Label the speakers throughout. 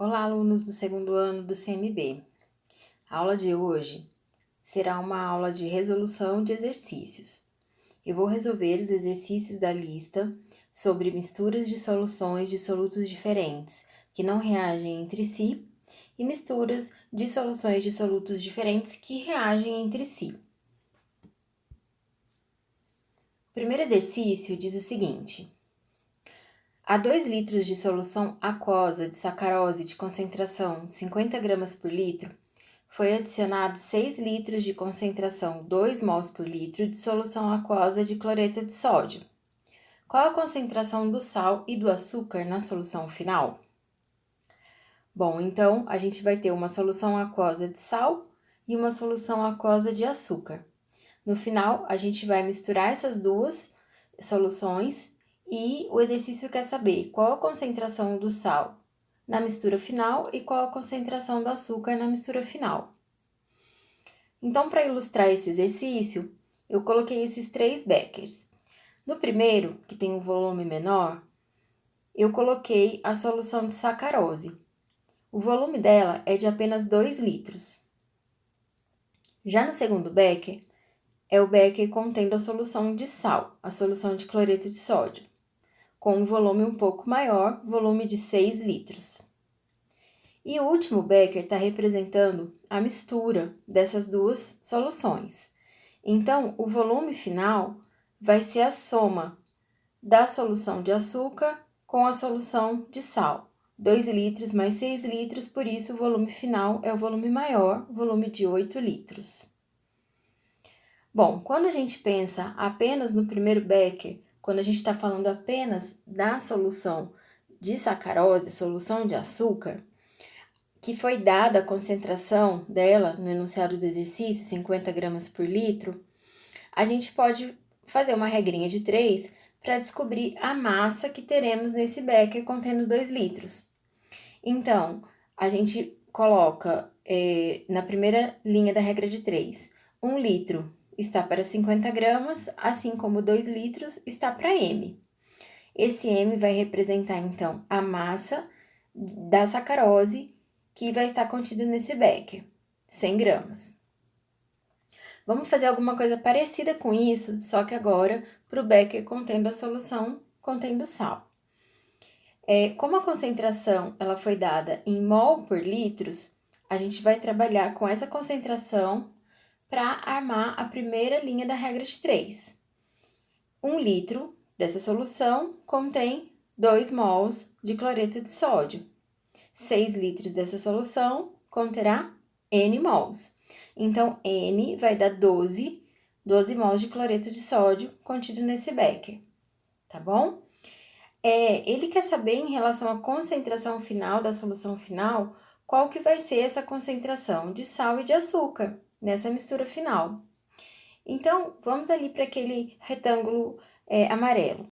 Speaker 1: Olá, alunos do segundo ano do CMB. A aula de hoje será uma aula de resolução de exercícios. Eu vou resolver os exercícios da lista sobre misturas de soluções de solutos diferentes que não reagem entre si e misturas de soluções de solutos diferentes que reagem entre si. O primeiro exercício diz o seguinte: a 2 litros de solução aquosa de sacarose de concentração 50 gramas por litro, foi adicionado 6 litros de concentração 2 mols por litro de solução aquosa de cloreto de sódio. Qual a concentração do sal e do açúcar na solução final? Bom, então a gente vai ter uma solução aquosa de sal e uma solução aquosa de açúcar. No final, a gente vai misturar essas duas soluções e o exercício quer saber qual a concentração do sal na mistura final e qual a concentração do açúcar na mistura final. Então, para ilustrar esse exercício, eu coloquei esses 3 beckers. No primeiro, que tem um volume menor, eu coloquei a solução de sacarose. O volume dela é de apenas 2 litros. Já no segundo becker, é o becker contendo a solução de sal, a solução de cloreto de sódio, com um volume um pouco maior, volume de 6 litros. E o último becker está representando a mistura dessas duas soluções. Então, o volume final vai ser a soma da solução de açúcar com a solução de sal. 2 litros mais 6 litros, por isso o volume final é o volume maior, volume de 8 litros. Bom, quando a gente pensa apenas no primeiro becker, quando a gente está falando apenas da solução de sacarose, solução de açúcar, que foi dada a concentração dela no enunciado do exercício, 50 gramas por litro, a gente pode fazer uma regrinha de 3 para descobrir a massa que teremos nesse becker contendo 2 litros. Então, a gente coloca na primeira linha da regra de 3, 1 litro está para 50 gramas, assim como 2 litros está para M. Esse M vai representar, então, a massa da sacarose que vai estar contido nesse becker, 100 gramas. Vamos fazer alguma coisa parecida com isso, só que agora para o becker contendo a solução contendo sal. Como a concentração ela foi dada em mol por litros, a gente vai trabalhar com essa concentração para armar a primeira linha da regra de 3. 1 litro dessa solução contém 2 mols de cloreto de sódio. 6 litros dessa solução conterá N mols. Então, N vai dar 12 mols de cloreto de sódio contido nesse becker, tá bom? Ele quer saber em relação à concentração final da solução final, qual que vai ser essa concentração de sal e de açúcar nessa mistura final. Então, vamos ali para aquele retângulo amarelo,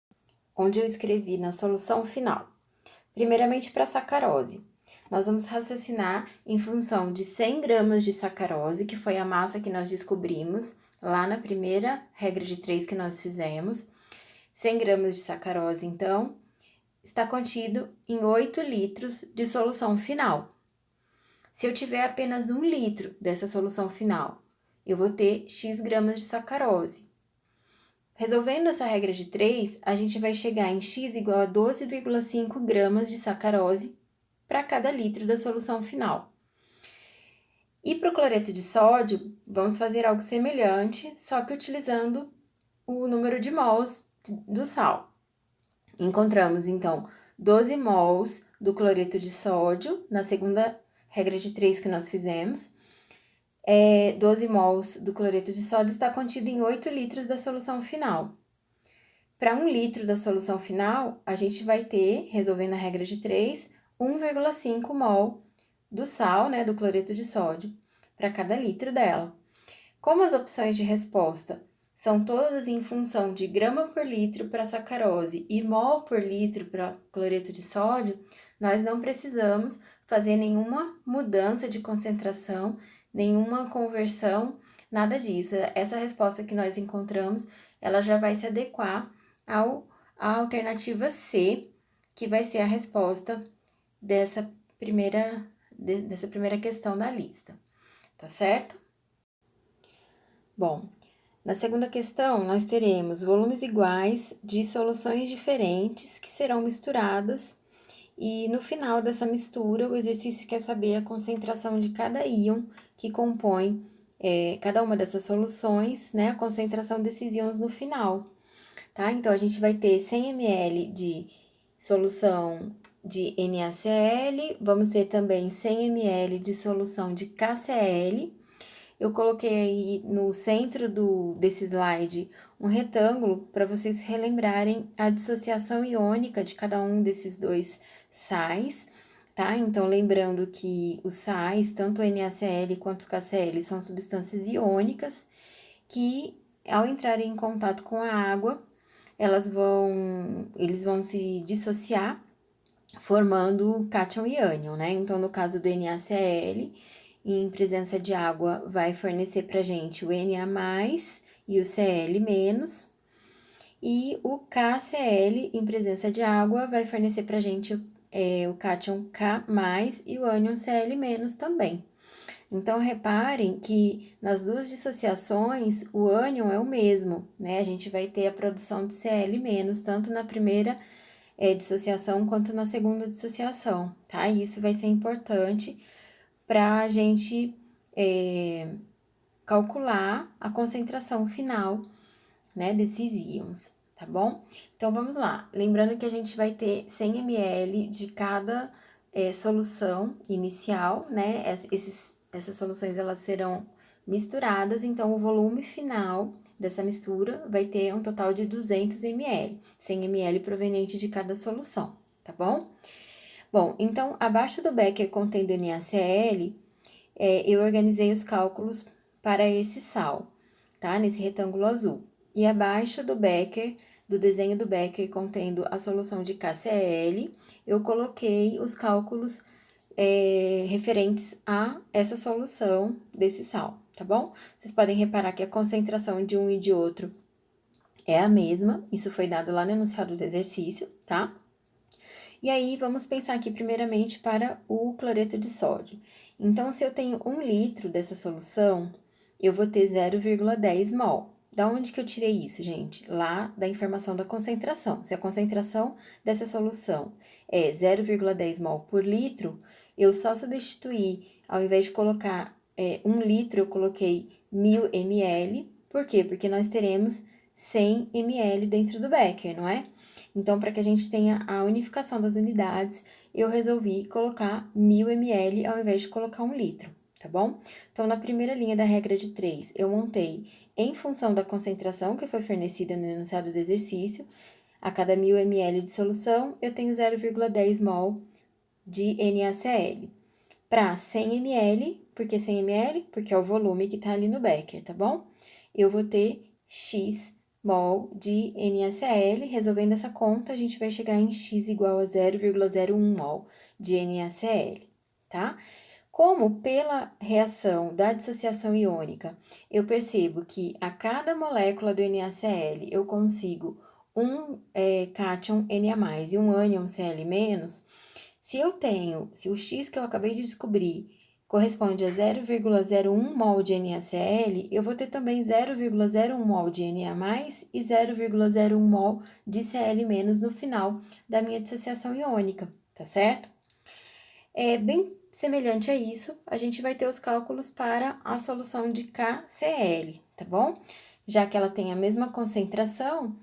Speaker 1: onde eu escrevi na solução final. Primeiramente, para a sacarose. Nós vamos raciocinar em função de 100 gramas de sacarose, que foi a massa que nós descobrimos lá na primeira regra de 3 que nós fizemos. 100 gramas de sacarose, então, está contido em 8 litros de solução final. Se eu tiver apenas 1 litro dessa solução final, eu vou ter X gramas de sacarose. Resolvendo essa regra de 3, a gente vai chegar em X igual a 12,5 gramas de sacarose para cada litro da solução final. E para o cloreto de sódio, vamos fazer algo semelhante, só que utilizando o número de mols do sal. Encontramos, então, 12 mols do cloreto de sódio, na segunda regra de 3 que nós fizemos. 12 mols do cloreto de sódio está contido em 8 litros da solução final. Para 1 litro da solução final, a gente vai ter, resolvendo a regra de 3, 1,5 mol do sal, do cloreto de sódio, para cada litro dela. Como as opções de resposta são todas em função de grama por litro para sacarose e mol por litro para cloreto de sódio, nós não precisamos fazer nenhuma mudança de concentração, nenhuma conversão, nada disso. Essa resposta que nós encontramos, ela já vai se adequar à alternativa C, que vai ser a resposta dessa dessa primeira questão da lista, tá certo? Bom, na segunda questão, nós teremos volumes iguais de soluções diferentes que serão misturadas e no final dessa mistura, o exercício quer saber a concentração de cada íon que compõe cada uma dessas soluções, né? A concentração desses íons no final, tá? Então, a gente vai ter 100 ml de solução de NaCl, vamos ter também 100 ml de solução de KCl. Eu coloquei aí no centro desse slide um retângulo para vocês relembrarem a dissociação iônica de cada um desses dois sais, tá? Então, lembrando que os sais, tanto o NaCl quanto o KCl, são substâncias iônicas que, ao entrarem em contato com a água, eles vão se dissociar, formando cátion e ânion, né? Então, no caso do NaCl, em presença de água, vai fornecer pra gente o Na+, e o Cl-, e o KCl, em presença de água, vai fornecer pra gente o cátion K+, e o ânion Cl- também. Então, reparem que nas duas dissociações, o ânion é o mesmo, né? A gente vai ter a produção de Cl-, tanto na primeira dissociação quanto na segunda dissociação, tá? E isso vai ser importante para a gente calcular a concentração final, né, desses íons, tá bom? Então, vamos lá. Lembrando que a gente vai ter 100 ml de cada solução inicial, né? Essas soluções, elas serão misturadas, então o volume final dessa mistura vai ter um total de 200 ml, 100 ml proveniente de cada solução, tá bom? Bom, então, abaixo do becker contendo NaCl, eu organizei os cálculos para esse sal, tá? Nesse retângulo azul. E abaixo do becker, do desenho do becker contendo a solução de KCl, eu coloquei os cálculos referentes a essa solução desse sal, tá bom? Vocês podem reparar que a concentração de um e de outro é a mesma, isso foi dado lá no enunciado do exercício, tá? E aí, vamos pensar aqui primeiramente para o cloreto de sódio. Então, se eu tenho 1 litro dessa solução, eu vou ter 0,10 mol. Da onde que eu tirei isso, gente? Lá da informação da concentração. Se a concentração dessa solução é 0,10 mol por litro, eu só substituí, ao invés de colocar 1 litro, eu coloquei 1000 ml. Por quê? Porque nós teremos 100 ml dentro do becker, não é? Então, para que a gente tenha a unificação das unidades, eu resolvi colocar 1000 ml ao invés de colocar 1 litro, tá bom? Então, na primeira linha da regra de 3, eu montei em função da concentração que foi fornecida no enunciado do exercício. A cada 1000 ml de solução, eu tenho 0,10 mol de NaCl. Para 100 ml, por que 100 ml? Porque é o volume que está ali no becker, tá bom? Eu vou ter X mol de NaCl. Resolvendo essa conta, a gente vai chegar em X igual a 0,01 mol de NaCl, tá? Como pela reação da dissociação iônica, eu percebo que a cada molécula do NaCl eu consigo um cátion Na+ e um ânion Cl-, se o X que eu acabei de descobrir corresponde a 0,01 mol de NaCl, eu vou ter também 0,01 mol de Na+ e 0,01 mol de Cl- no final da minha dissociação iônica, tá certo? Bem semelhante a isso, a gente vai ter os cálculos para a solução de KCl, tá bom? Já que ela tem a mesma concentração,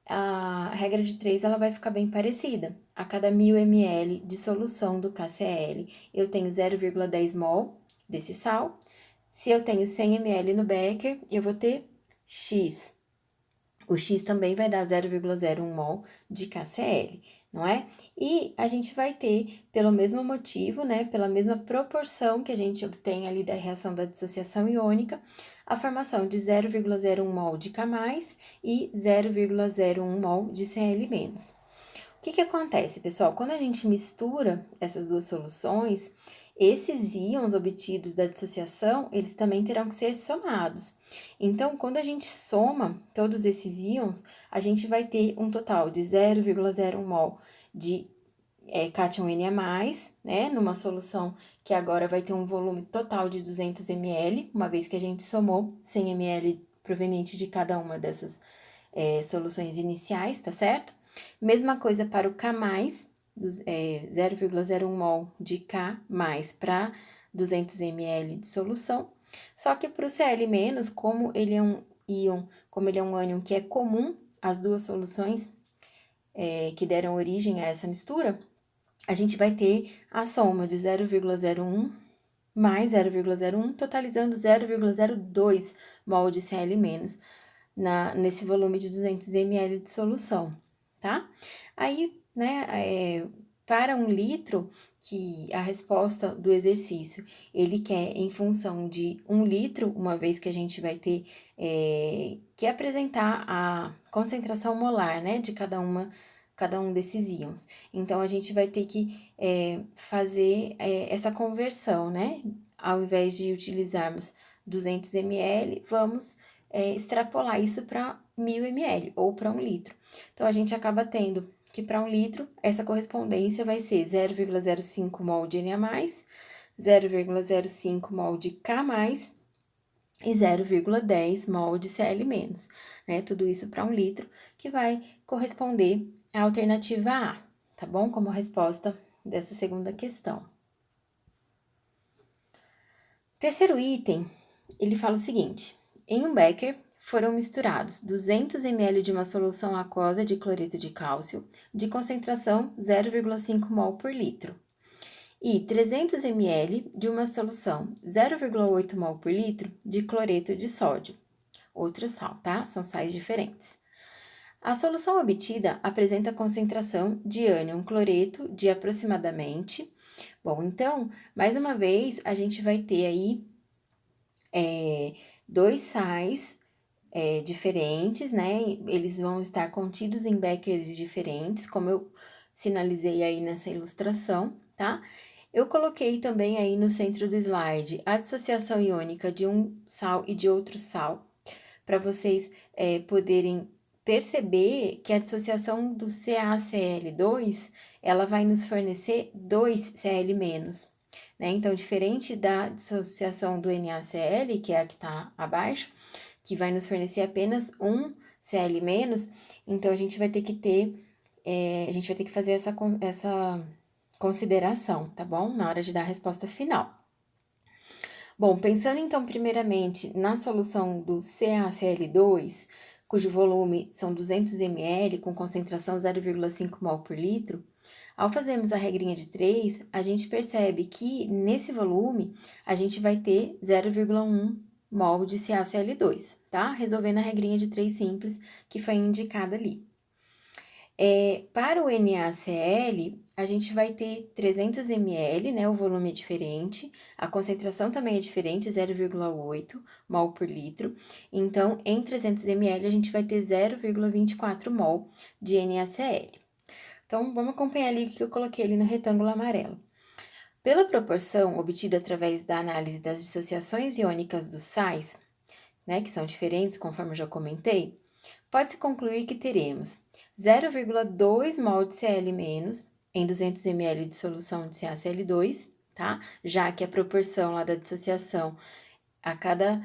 Speaker 1: a regra de 3 ela vai ficar bem parecida. A cada 1000 ml de solução do KCl, eu tenho 0,10 mol desse sal. Se eu tenho 100 ml no becker, eu vou ter X. O X também vai dar 0,01 mol de KCl, não é? E a gente vai ter, pelo mesmo motivo, né, pela mesma proporção que a gente obtém ali da reação da dissociação iônica, a formação de 0,01 mol de K+, e 0,01 mol de Cl-. O que acontece, pessoal? Quando a gente mistura essas duas soluções, esses íons obtidos da dissociação, eles também terão que ser somados. Então, quando a gente soma todos esses íons, a gente vai ter um total de 0,01 mol de cátion Na+, né, numa solução que agora vai ter um volume total de 200 ml, uma vez que a gente somou 100 ml proveniente de cada uma dessas soluções iniciais, tá certo? Mesma coisa para o K+, 0,01 mol de K+ para 200 ml de solução. Só que para o Cl-, como ele é um íon, como ele é um ânion que é comum às duas soluções que deram origem a essa mistura, a gente vai ter a soma de 0,01 mais 0,01, totalizando 0,02 mol de Cl- nesse volume de 200 ml de solução, tá? Aí, né, para 1 litro, que a resposta do exercício, ele quer em função de 1 litro, uma vez que a gente vai ter que apresentar a concentração molar, né, de cada um desses íons. Então, a gente vai ter que fazer essa conversão, né? Ao invés de utilizarmos 200 ml, vamos extrapolar isso para 1000 ml ou para 1 litro. Então, a gente acaba tendo que para 1 litro, essa correspondência vai ser 0,05 mol de Na+, 0,05 mol de K+, e 0,10 mol de Cl-, né? Tudo isso para 1 litro, que vai corresponder à alternativa A, tá bom? Como resposta dessa segunda questão. Terceiro item, ele fala o seguinte: em um becker foram misturados 200 ml de uma solução aquosa de cloreto de cálcio, de concentração 0,5 mol por litro, e 300 ml de uma solução 0,8 mol por litro de cloreto de sódio, outro sal, tá? São sais diferentes. A solução obtida apresenta concentração de ânion cloreto de aproximadamente. Bom, então, mais uma vez, a gente vai ter aí dois sais diferentes, né? Eles vão estar contidos em beckers diferentes, como eu sinalizei aí nessa ilustração, tá? Eu coloquei também aí no centro do slide a dissociação iônica de um sal e de outro sal, para vocês poderem perceber que a dissociação do CaCl2, ela vai nos fornecer 2 Cl-, né? Então, diferente da dissociação do NaCl, que é a que está abaixo, que vai nos fornecer apenas um Cl-, então a gente vai ter que fazer essa consideração, tá bom? Na hora de dar a resposta final. Bom, pensando então primeiramente na solução do CaCl2, cujo volume são 200 ml com concentração 0,5 mol por litro, ao fazermos a regrinha de 3, a gente percebe que nesse volume a gente vai ter 0,1 mol de CaCl2, tá? Resolvendo a regrinha de 3 simples que foi indicada ali. Para o NaCl, a gente vai ter 300 ml, né? O volume é diferente, a concentração também é diferente, 0,8 mol por litro. Então, em 300 ml, a gente vai ter 0,24 mol de NaCl. Então, vamos acompanhar ali o que eu coloquei ali no retângulo amarelo. Pela proporção obtida através da análise das dissociações iônicas dos sais, né, que são diferentes, conforme eu já comentei, pode-se concluir que teremos 0,2 mol de Cl- em 200 ml de solução de CaCl2, tá? Já que a proporção lá da dissociação a cada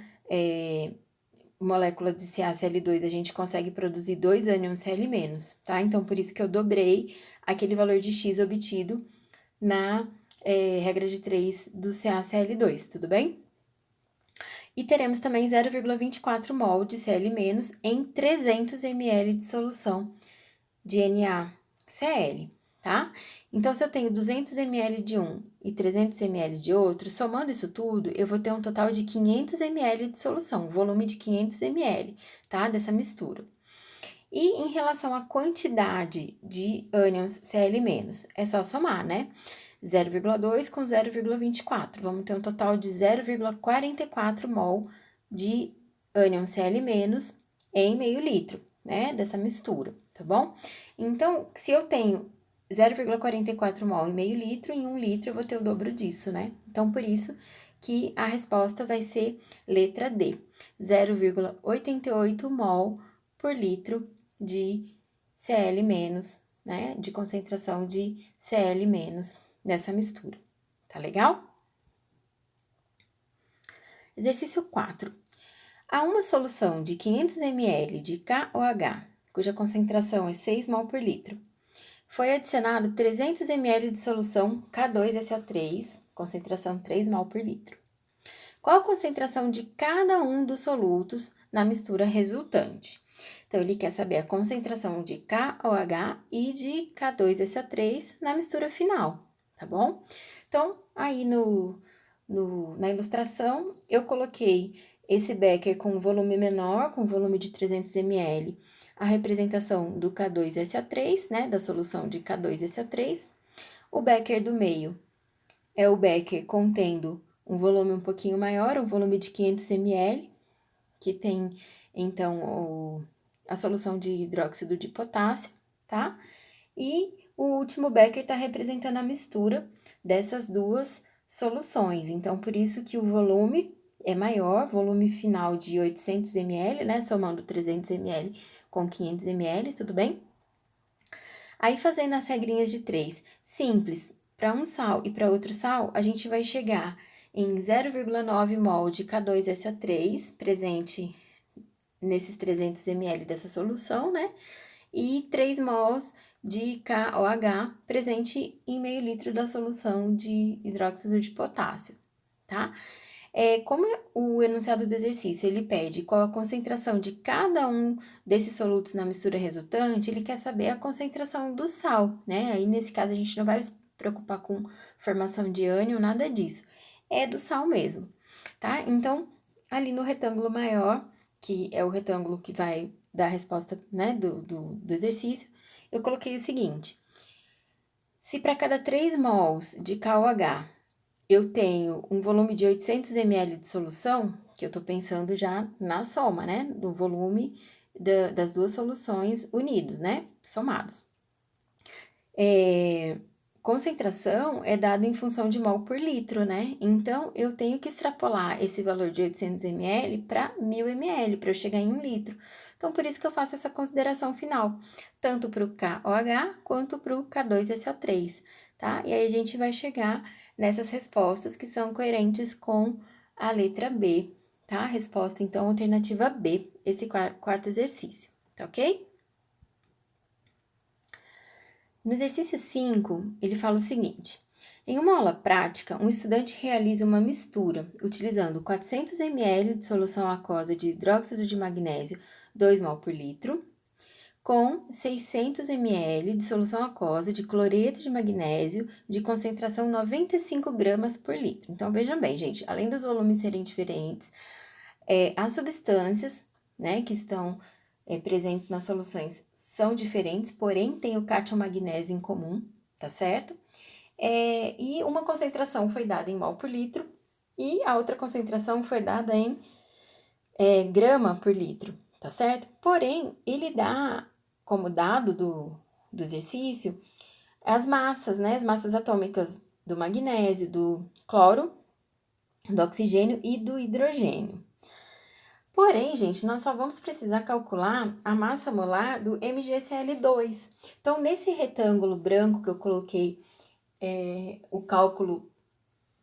Speaker 1: molécula de CaCl2 a gente consegue produzir 2 ânions Cl-, tá? Então, por isso que eu dobrei aquele valor de X obtido na regra de 3 do CaCl2, tudo bem? E teremos também 0,24 mol de Cl- em 300 ml de solução de NaCl, tá? Então, se eu tenho 200 ml de um e 300 ml de outro, somando isso tudo, eu vou ter um total de 500 ml de solução, volume de 500 ml, tá? Dessa mistura. E em relação à quantidade de ânions Cl-, é só somar, né? 0,2 com 0,24. Vamos ter um total de 0,44 mol de ânion Cl- em meio litro, né? Dessa mistura, tá bom? Então, se eu tenho 0,44 mol em meio litro, em 1 litro eu vou ter o dobro disso, né? Então, por isso que a resposta vai ser letra D, 0,88 mol por litro de Cl- né, de concentração de Cl- nessa mistura. Tá legal? Exercício 4. Há uma solução de 500 ml de KOH, cuja concentração é 6 mol por litro. Foi adicionado 300 ml de solução K2SO3, concentração 3 mol por litro. Qual a concentração de cada um dos solutos na mistura resultante? Então, ele quer saber a concentração de KOH e de K2SO3 na mistura final, tá bom? Então, aí na ilustração, eu coloquei esse becker com volume menor, com volume de 300 ml, a representação do K2SO3, né, da solução de K2SO3. O becker do meio é o becker contendo um volume um pouquinho maior, um volume de 500 ml, que tem, então, a solução de hidróxido de potássio, tá? E o último becker está representando a mistura dessas duas soluções. Então, por isso que o volume é maior, volume final de 800 ml, né? Somando 300 ml com 500 ml, tudo bem? Aí, fazendo as regrinhas de 3, simples, para um sal e para outro sal, a gente vai chegar em 0,9 mol de K2SO3, presente nesses 300 ml dessa solução, né? E 3 mols de KOH presente em meio litro da solução de hidróxido de potássio, tá? Como o enunciado do exercício, ele pede qual a concentração de cada um desses solutos na mistura resultante, ele quer saber a concentração do sal, né? Aí, nesse caso, a gente não vai se preocupar com formação de ânion, nada disso. É do sal mesmo, tá? Então, ali no retângulo maior, que é o retângulo que vai dar a resposta, né, do exercício, eu coloquei o seguinte: se para cada 3 mols de KOH eu tenho um volume de 800 ml de solução, que eu tô pensando já na soma, né, do volume das duas soluções unidos, né, somados. Concentração é dado em função de mol por litro, né? Então, eu tenho que extrapolar esse valor de 800 ml para 1000 ml, para eu chegar em 1 litro. Então, por isso que eu faço essa consideração final, tanto para o KOH quanto para o K2SO3, tá? E aí, a gente vai chegar nessas respostas que são coerentes com a letra B, tá? Resposta, então, alternativa B, esse quarto exercício, tá ok? No exercício 5, ele fala o seguinte: em uma aula prática, um estudante realiza uma mistura utilizando 400 ml de solução aquosa de hidróxido de magnésio, 2 mol por litro, com 600 ml de solução aquosa de cloreto de magnésio de concentração 95 gramas por litro. Então, vejam bem, gente, além dos volumes serem diferentes, as substâncias, né, que estão presentes nas soluções são diferentes, porém tem o cátion magnésio em comum, tá certo? E uma concentração foi dada em mol por litro e a outra concentração foi dada em grama por litro, tá certo? Porém, ele dá como dado do exercício as massas, né? As massas atômicas do magnésio, do cloro, do oxigênio e do hidrogênio. Porém, gente, nós só vamos precisar calcular a massa molar do MgCl2. Então, nesse retângulo branco que eu coloquei o cálculo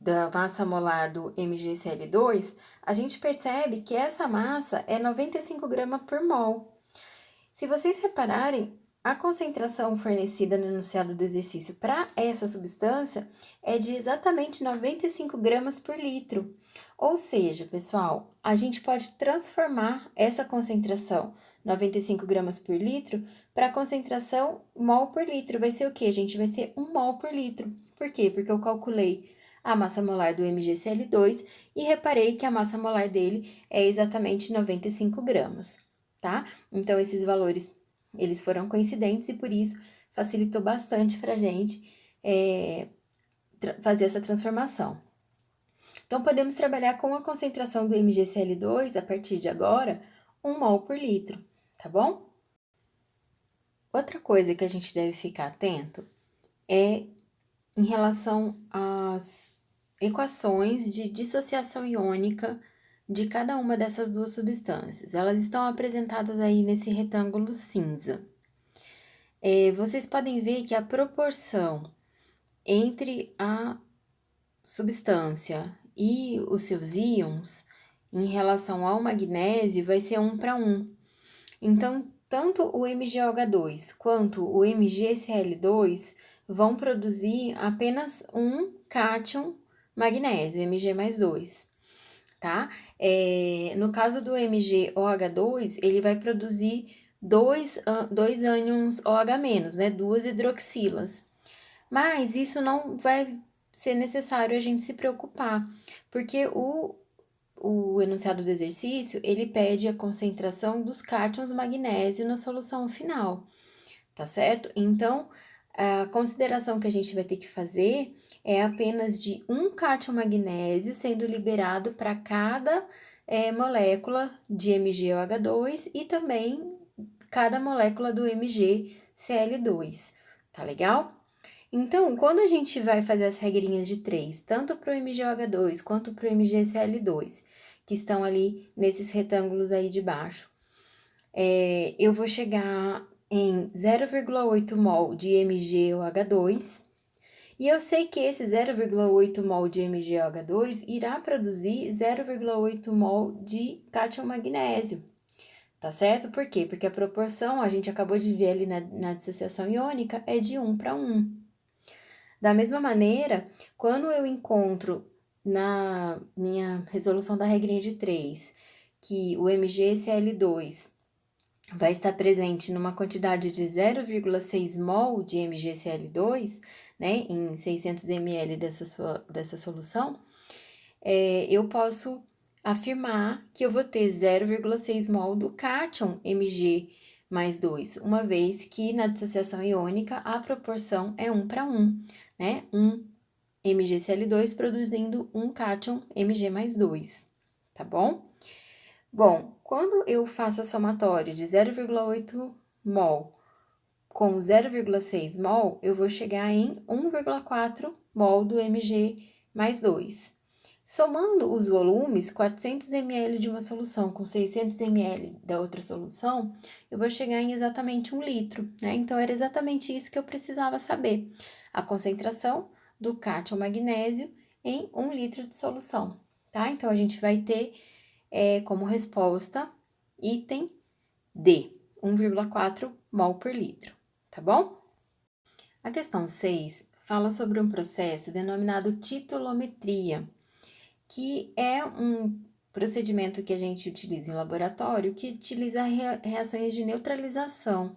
Speaker 1: da massa molar do MgCl2, a gente percebe que essa massa é 95 gramas por mol. Se vocês repararem, a concentração fornecida no enunciado do exercício para essa substância é de exatamente 95 gramas por litro. Ou seja, pessoal, a gente pode transformar essa concentração 95 gramas por litro para a concentração mol por litro. Vai ser o quê, gente? Vai ser 1 mol por litro. Por quê? Porque eu calculei a massa molar do MgCl2 e reparei que a massa molar dele é exatamente 95 gramas, tá? Então, esses valores, eles foram coincidentes e por isso facilitou bastante para a gente fazer essa transformação. Então, podemos trabalhar com a concentração do MgCl2 a partir de agora, 1 mol por litro, tá bom? Outra coisa que a gente deve ficar atento é em relação às equações de dissociação iônica de cada uma dessas duas substâncias. Elas estão apresentadas aí nesse retângulo cinza. Vocês podem ver que a proporção entre a substância e os seus íons em relação ao magnésio vai ser 1:1. Então, tanto o MgOH2 quanto o MgCl2 vão produzir apenas um cátion magnésio, Mg mais 2, tá? No caso do MgOH2, ele vai produzir dois ânions OH-, né? 2 hidroxilas. Mas isso não vai ser necessário a gente se preocupar, porque o enunciado do exercício, ele pede a concentração dos cátions magnésio na solução final, tá certo? Então, a consideração que a gente vai ter que fazer é apenas de um cátion magnésio sendo liberado para cada molécula de MgOH2 e também cada molécula do MgCl2, tá legal? Então, quando a gente vai fazer as regrinhas de 3, tanto para o MgOH2 quanto para o MgCl2, que estão ali nesses retângulos aí de baixo, eu vou chegar em 0,8 mol de MgOH2, e eu sei que esse 0,8 mol de MgOH2 irá produzir 0,8 mol de cátion magnésio, tá certo? Por quê? Porque a proporção, a gente acabou de ver ali na dissociação iônica, é de 1:1. Da mesma maneira, quando eu encontro na minha resolução da regrinha de 3 que o MgCl2 vai estar presente numa quantidade de 0,6 mol de MgCl2, né, em 600 ml dessa solução, eu posso afirmar que eu vou ter 0,6 mol do cátion Mg mais 2, uma vez que na dissociação iônica a proporção é 1:1, né? Um MgCl2 produzindo um cátion Mg mais 2, tá bom? Bom, quando eu faço a somatória de 0,8 mol com 0,6 mol, eu vou chegar em 1,4 mol do Mg mais 2. Somando os volumes, 400 ml de uma solução com 600 ml da outra solução, eu vou chegar em exatamente 1 litro, né? Então, era exatamente isso que eu precisava saber. A concentração do cátion magnésio em 1 litro de solução, tá? Então, a gente vai ter como resposta item D, 1,4 mol por litro, tá bom? A questão 6 fala sobre um processo denominado titulometria, que é um procedimento que a gente utiliza em laboratório, que utiliza reações de neutralização,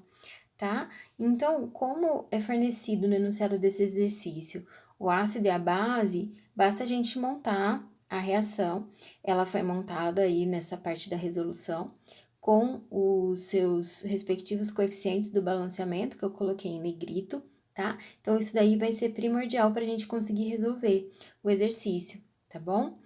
Speaker 1: tá? Então, como é fornecido no enunciado desse exercício o ácido e a base, basta a gente montar a reação. Ela foi montada aí nessa parte da resolução, com os seus respectivos coeficientes do balanceamento, que eu coloquei em negrito, tá? Então, isso daí vai ser primordial para a gente conseguir resolver o exercício, tá bom?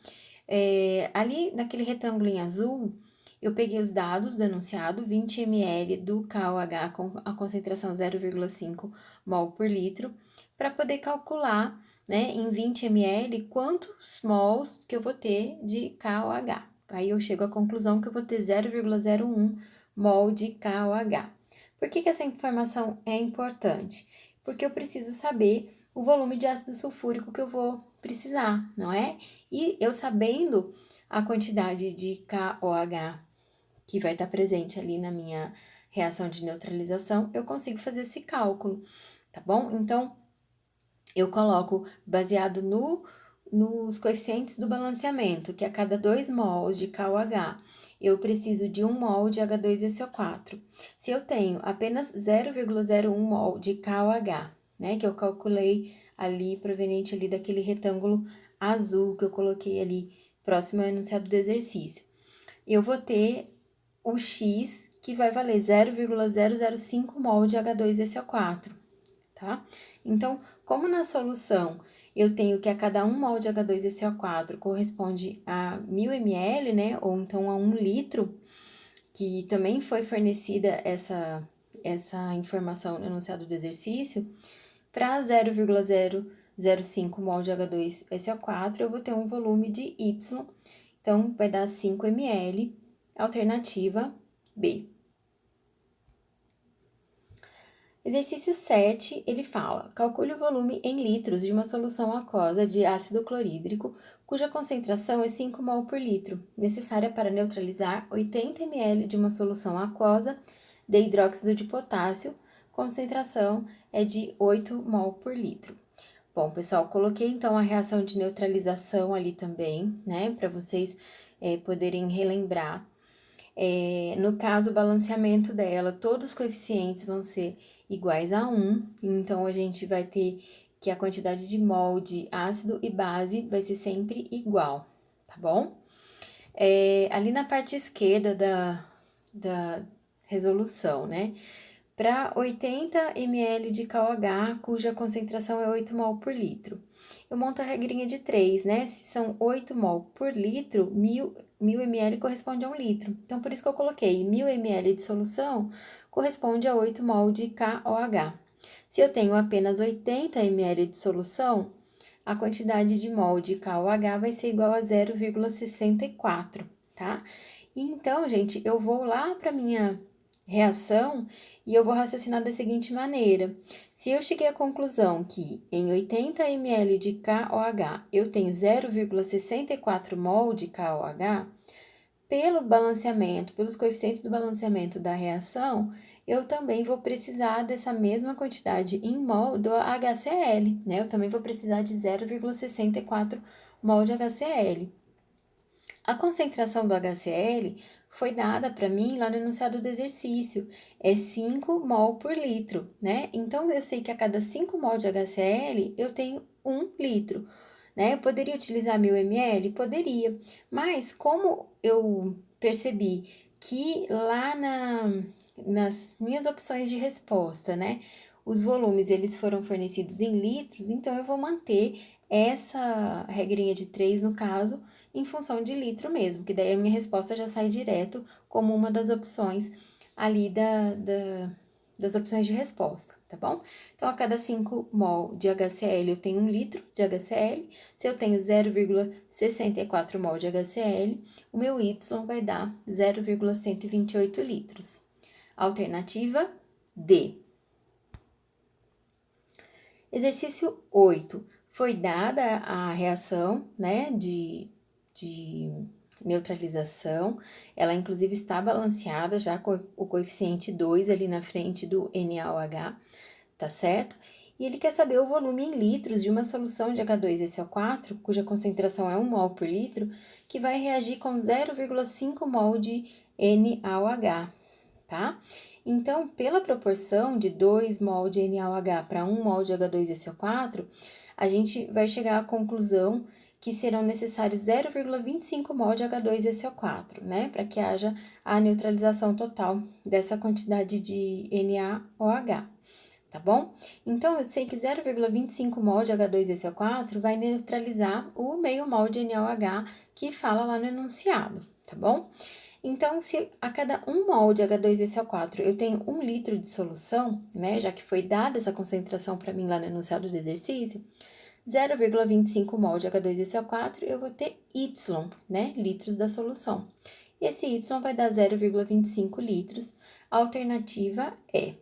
Speaker 1: Ali naquele retângulo em azul, eu peguei os dados do enunciado, 20 ml do KOH com a concentração 0,5 mol por litro, para poder calcular, né, em 20 ml, quantos mols que eu vou ter de KOH. Aí eu chego à conclusão que eu vou ter 0,01 mol de KOH. Por que essa informação é importante? Porque eu preciso saber o volume de ácido sulfúrico que eu vou precisar, não é? E eu sabendo a quantidade de KOH que vai estar presente ali na minha reação de neutralização, eu consigo fazer esse cálculo, tá bom? Então, eu coloco baseado nos coeficientes do balanceamento, que a cada 2 mols de KOH, eu preciso de 1 mol de H2SO4. Se eu tenho apenas 0,01 mol de KOH, né, que eu calculei ali, proveniente ali daquele retângulo azul que eu coloquei ali, próximo ao enunciado do exercício, eu vou ter o X, que vai valer 0,005 mol de H2SO4, tá? Então, como na solução eu tenho que a cada 1 mol de H2SO4 corresponde a 1000 ml, né? Ou então a 1 litro, que também foi fornecida essa informação no enunciado do exercício, para 0,005 mol de H2SO4, eu vou ter um volume de Y, então vai dar 5 ml, alternativa B. Exercício 7, ele fala: calcule o volume em litros de uma solução aquosa de ácido clorídrico, cuja concentração é 5 mol por litro, necessária para neutralizar 80 ml de uma solução aquosa de hidróxido de potássio, concentração é de 8 mol por litro. Bom, pessoal, coloquei então a reação de neutralização ali também, né, para vocês poderem relembrar. No caso, o balanceamento dela, todos os coeficientes vão ser iguais a 1, então a gente vai ter que a quantidade de mol de ácido e base vai ser sempre igual, tá bom? Ali na parte esquerda da resolução, né? Para 80 ml de KOH, cuja concentração é 8 mol por litro. Eu monto a regrinha de 3, né? Se são 8 mol por litro, 1000 ml corresponde a 1 litro. Então, por isso que eu coloquei 1000 ml de solução corresponde a 8 mol de KOH. Se eu tenho apenas 80 ml de solução, a quantidade de mol de KOH vai ser igual a 0,64, tá? Então, gente, eu vou lá para minha reação e eu vou raciocinar da seguinte maneira: se eu cheguei à conclusão que em 80 ml de KOH eu tenho 0,64 mol de KOH, pelo balanceamento, pelos coeficientes do balanceamento da reação, eu também vou precisar dessa mesma quantidade em mol do HCl, né? Eu também vou precisar de 0,64 mol de HCl. A concentração do HCl foi dada para mim lá no enunciado do exercício, é 5 mol por litro, né? Então, eu sei que a cada 5 mol de HCl, eu tenho 1 litro, né? Eu poderia utilizar 1000 ml? Poderia, mas como eu percebi que lá nas minhas opções de resposta, né, os volumes eles foram fornecidos em litros, então eu vou manter essa regrinha de 3 no caso, em função de litro mesmo, que daí a minha resposta já sai direto como uma das opções ali das opções de resposta, tá bom? Então, a cada 5 mol de HCl eu tenho 1 litro de HCl, se eu tenho 0,64 mol de HCl, o meu Y vai dar 0,128 litros. Alternativa D. Exercício 8. Foi dada a reação, né, de neutralização. Ela, inclusive, está balanceada já com o coeficiente 2 ali na frente do NaOH, tá certo? E ele quer saber o volume em litros de uma solução de H2SO4, cuja concentração é 1 mol por litro, que vai reagir com 0,5 mol de NaOH, tá? Então, pela proporção de 2 mol de NaOH para 1 mol de H2SO4, a gente vai chegar à conclusão que serão necessários 0,25 mol de H2SO4, né? Para que haja a neutralização total dessa quantidade de NaOH, tá bom? Então, eu sei que 0,25 mol de H2SO4 vai neutralizar o meio mol de NaOH que fala lá no enunciado, tá bom? Então, se a cada 1 mol de H2SO4 eu tenho 1 litro de solução, né, já que foi dada essa concentração para mim lá no enunciado do exercício, 0,25 mol de H2SO4 eu vou ter Y, né, litros da solução. Esse Y vai dar 0,25 litros. A alternativa é.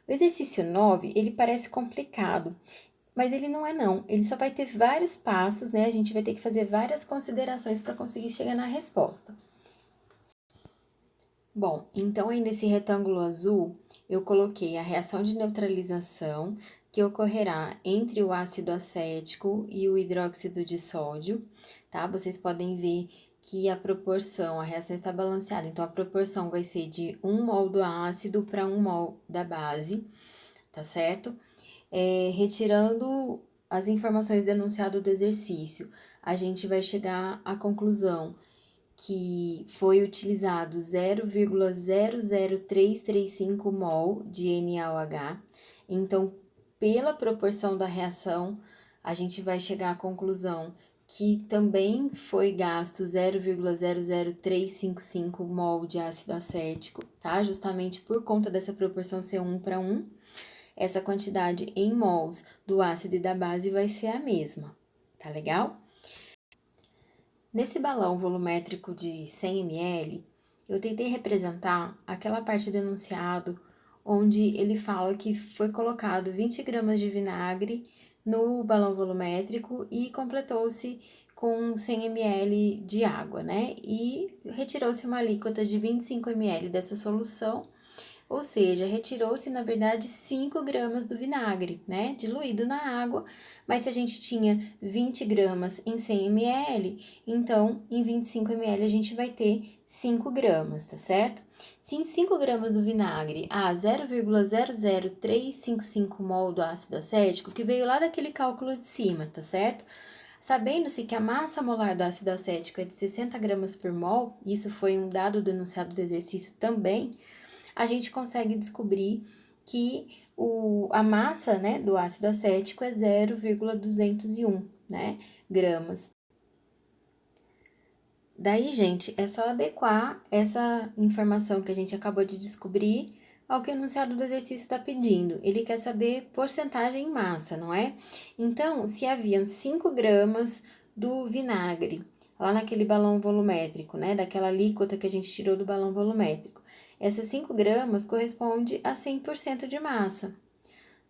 Speaker 1: O exercício 9, ele parece complicado, mas ele não é não. Ele só vai ter vários passos, né? A gente vai ter que fazer várias considerações para conseguir chegar na resposta. Bom, então aí nesse retângulo azul, eu coloquei a reação de neutralização que ocorrerá entre o ácido acético e o hidróxido de sódio, tá? Vocês podem ver que a proporção, a reação está balanceada, então a proporção vai ser de 1 mol do ácido para 1 mol da base, tá certo? Retirando as informações do enunciado do exercício, a gente vai chegar à conclusão que foi utilizado 0,00335 mol de NaOH. Então, pela proporção da reação, a gente vai chegar à conclusão que também foi gasto 0,00355 mol de ácido acético, tá? Justamente por conta dessa proporção ser 1 para 1. Essa quantidade em mols do ácido e da base vai ser a mesma, tá legal? Nesse balão volumétrico de 100 ml, eu tentei representar aquela parte do enunciado onde ele fala que foi colocado 20 gramas de vinagre no balão volumétrico e completou-se com 100 ml de água, né? E retirou-se uma alíquota de 25 ml dessa solução, ou seja, retirou-se, na verdade, 5 gramas do vinagre, né, diluído na água, mas se a gente tinha 20 gramas em 100 ml, então em 25 ml a gente vai ter 5 gramas, tá certo? Se em 5 gramas do vinagre há 0,00355 mol do ácido acético, que veio lá daquele cálculo de cima, tá certo? Sabendo-se que a massa molar do ácido acético é de 60 gramas por mol, isso foi um dado do enunciado do exercício também, a gente consegue descobrir que a massa, né, do ácido acético é 0,201, né, gramas. Daí, gente, é só adequar essa informação que a gente acabou de descobrir ao que o enunciado do exercício está pedindo. Ele quer saber porcentagem em massa, não é? Então, se haviam 5 gramas do vinagre, lá naquele balão volumétrico, né, daquela alíquota que a gente tirou do balão volumétrico, essas 5 gramas corresponde a 100% de massa.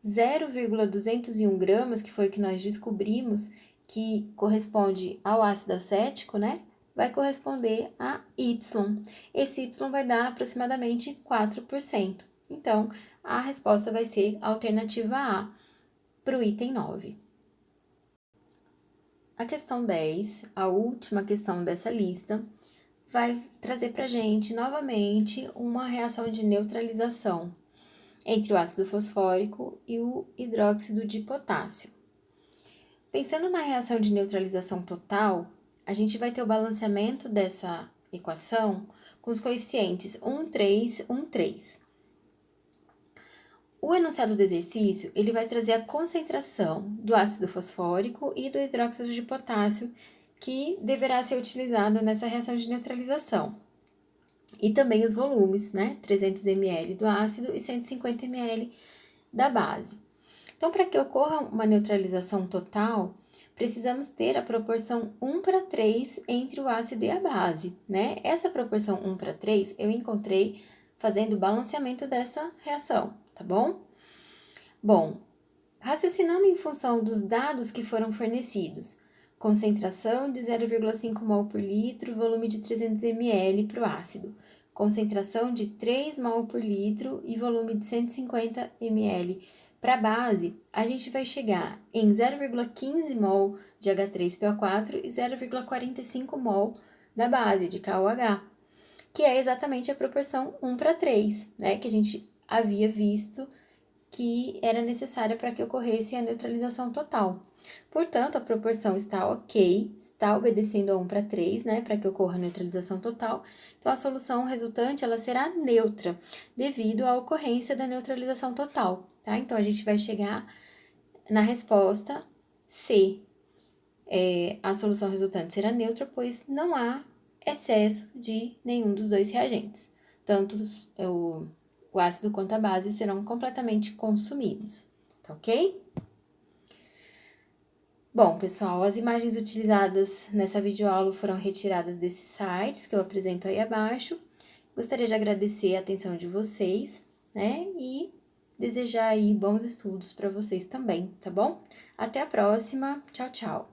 Speaker 1: 0,201 gramas, que foi o que nós descobrimos, que corresponde ao ácido acético, né? Vai corresponder a Y. Esse Y vai dar aproximadamente 4%. Então, a resposta vai ser a alternativa A para o item 9. A questão 10, a última questão dessa lista, vai trazer para a gente novamente uma reação de neutralização entre o ácido fosfórico e o hidróxido de potássio. Pensando na reação de neutralização total, a gente vai ter o balanceamento dessa equação com os coeficientes 1, 3, 1, 3. O enunciado do exercício, ele vai trazer a concentração do ácido fosfórico e do hidróxido de potássio que deverá ser utilizado nessa reação de neutralização. E também os volumes, né? 300 ml do ácido e 150 ml da base. Então, para que ocorra uma neutralização total, precisamos ter a proporção 1:3 entre o ácido e a base, né? Essa proporção 1:3 eu encontrei fazendo o balanceamento dessa reação, tá bom? Bom, raciocinando em função dos dados que foram fornecidos, concentração de 0,5 mol por litro, volume de 300 ml para o ácido, concentração de 3 mol por litro e volume de 150 ml para a base, a gente vai chegar em 0,15 mol de H3PO4 e 0,45 mol da base de KOH, que é exatamente a proporção 1:3, né, que a gente havia visto que era necessária para que ocorresse a neutralização total. Portanto, a proporção está ok, está obedecendo a 1:3, né, para que ocorra a neutralização total. Então, a solução resultante, ela será neutra, devido à ocorrência da neutralização total, tá? Então, a gente vai chegar na resposta C. A solução resultante será neutra, pois não há excesso de nenhum dos dois reagentes. Tanto o ácido quanto a base serão completamente consumidos, tá ok? Bom, pessoal, as imagens utilizadas nessa videoaula foram retiradas desses sites que eu apresento aí abaixo. Gostaria de agradecer a atenção de vocês, né? E desejar aí bons estudos para vocês também, tá bom? Até a próxima. Tchau, tchau.